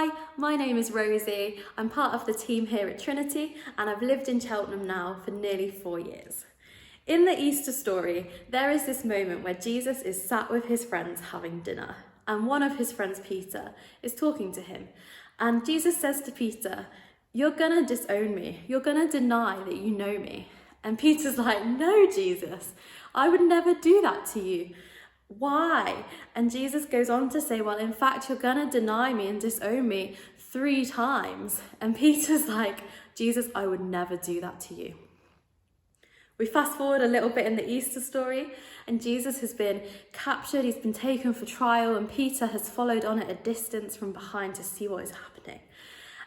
Hi, my name is Rosie. I'm part of the team here at Trinity and I've lived in Cheltenham now for nearly 4 years. In the Easter story, there is this moment where Jesus is sat with his friends having dinner and one of his friends, Peter, is talking to him. And Jesus says to Peter, "You're gonna disown me. You're gonna deny that you know me." And Peter's like, "No, Jesus, I would never do that to you. Why?" And Jesus goes on to say, "Well, in fact, you're gonna deny me and disown me 3 times. And Peter's like, "Jesus, I would never do that to you." We fast forward a little bit in the Easter story, and Jesus has been captured, he's been taken for trial, and Peter has followed on at a distance from behind to see what is happening.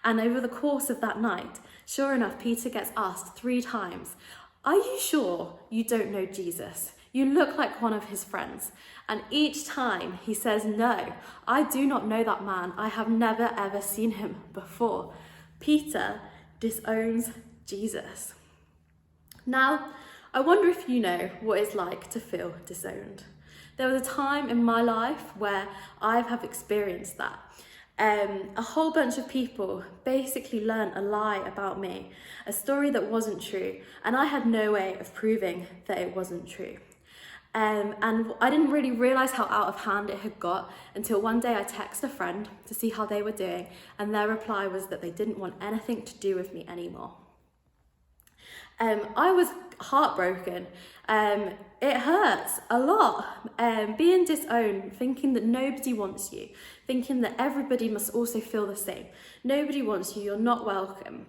And over the course of that night, sure enough, Peter gets asked 3 times, "Are you sure you don't know Jesus? You look like one of his friends." And each time he says, "No, I do not know that man. I have never ever seen him before." Peter disowns Jesus. Now, I wonder if you know what it's like to feel disowned. There was a time in my life where I have experienced that. A whole bunch of people basically learned a lie about me, a story that wasn't true, and I had no way of proving that it wasn't true. And I didn't really realise how out of hand it had got until one day I texted a friend to see how they were doing, and their reply was that they didn't want anything to do with me anymore. I was heartbroken. It hurts a lot. Being disowned, thinking that nobody wants you, thinking that everybody must also feel the same. Nobody wants you, you're not welcome.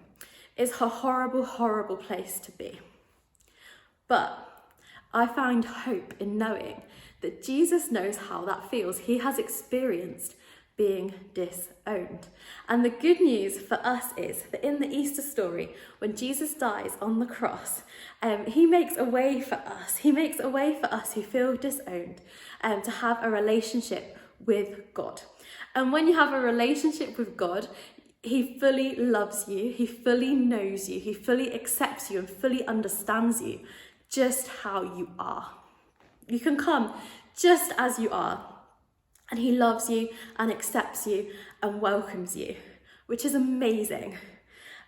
It's a horrible, horrible place to be. But I find hope in knowing that Jesus knows how that feels. He has experienced being disowned. And the good news for us is that in the Easter story, when Jesus dies on the cross, he makes a way for us. He makes a way for us who feel disowned to have a relationship with God. And when you have a relationship with God, he fully loves you, he fully knows you, he fully accepts you and fully understands you just how you are. You can come just as you are. And he loves you and accepts you and welcomes you, which is amazing.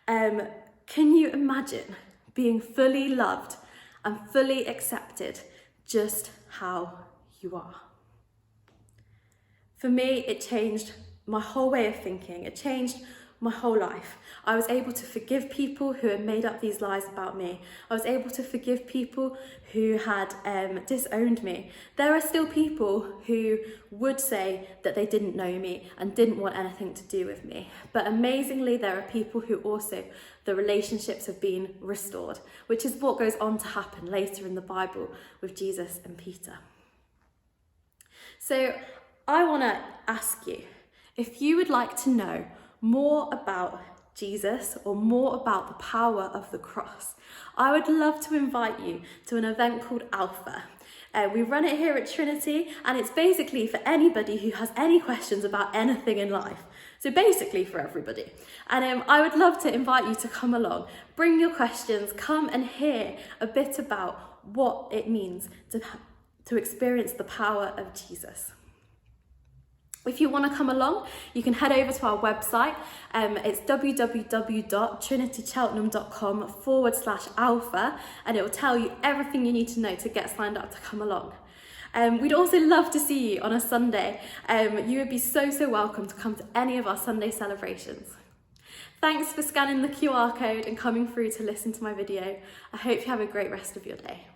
Can you imagine being fully loved and fully accepted just how you are? For me, it changed my whole way of thinking. It changed my whole life. I was able to forgive people who had made up these lies about me. I was able to forgive people who had disowned me. There are still people who would say that they didn't know me and didn't want anything to do with me. But amazingly, there are people who also, the relationships have been restored, which is what goes on to happen later in the Bible with Jesus and Peter. So I want to ask you, if you would like to know more about Jesus or more about the power of the cross, I would love to invite you to an event called Alpha. We run it here at Trinity, and it's basically for anybody who has any questions about anything in life. So basically for everybody. And I would love to invite you to come along, bring your questions, come and hear a bit about what it means to experience the power of Jesus. If you want to come along, you can head over to our website. It's www.trinitycheltenham.com/alpha, and it will tell you everything you need to know to get signed up to come along. We'd also love to see you on a Sunday. You would be so welcome to come to any of our Sunday celebrations. Thanks for scanning the QR code and coming through to listen to my video. I hope you have a great rest of your day.